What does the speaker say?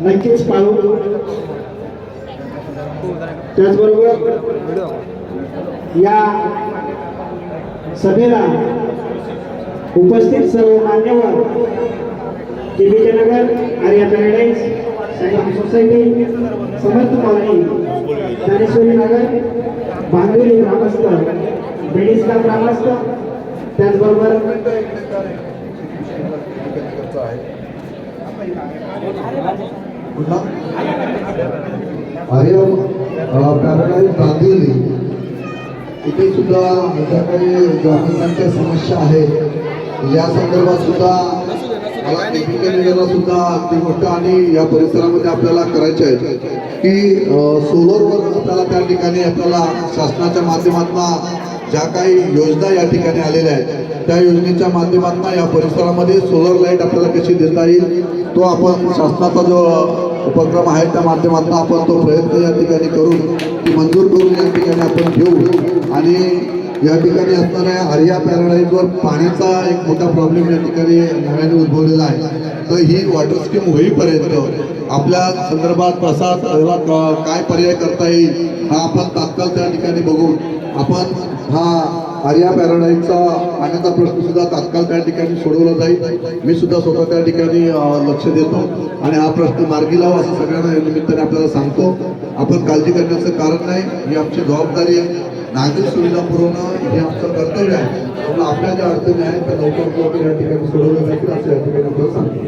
नक्कीच पाहू. त्याचबरोबर या सभेला उपस्थित सर्व मान्यवर नगर आर्या पॅराडाईज सोसायटी समर्थ कॉलनी ज्ञानेश्वरी नगर बांधुरी ग्रामस्थ बेडिस्का ग्रामस्थ त्याचबरोबर आर्या पॅराडाईज बांधुरी इथे सुद्धा मोठ्या काही ग्राहकांच्या समस्या आहेत. या संदर्भात सुद्धा मला नगरला सुद्धा अगदी मोठं आणि या परिसरामध्ये आपल्याला करायचे आहे की सोलरवर आपल्याला त्या ठिकाणी आपल्याला शासनाच्या माध्यमातून ज्या काही योजना या ठिकाणी आलेल्या आहेत त्या योजनेच्या माध्यमातून या परिसरामध्ये सोलर लाईट आपल्याला कशी देता येईल तो आपण शासनाचा जो उपक्रम आहे त्या माध्यमातून आपण तो प्रयत्न या ठिकाणी करून ती मंजूर करून या ठिकाणी आपण घेऊ. आणि या ठिकाणी असणाऱ्या आर्या पॅराडाईजवर पाण्याचा एक मोठा प्रॉब्लेम या ठिकाणी नव्याने उद्भवलेला आहे. तर ही वॉटर स्कीम होईपर्यंत आपल्या संदर्भात प्रसाद काय पर्याय करता येईल हा आपण तात्काळ त्या ठिकाणी बघून आपण हा आर्या पॅराडाईजचा पाण्याचा प्रश्न सुद्धा तात्काळ त्या ठिकाणी सोडवला जाईल. मी सुद्धा स्वतः त्या ठिकाणी लक्ष देतो आणि हा प्रश्न मार्गी लावा असं सगळ्यांना या निमित्ताने आपल्याला सांगतो. आपण काळजी करण्याचं कारण नाही, ही आमची जबाबदारी आहे. नागरिक सुविधा पुरवणं हे आमचं कर्तव्य आहे. त्यामुळे आपल्या ज्या अडचणी आहेत त्या लवकर या ठिकाणी सोडवल्या जातील असं या ठिकाणी आपल्याला सांगतो.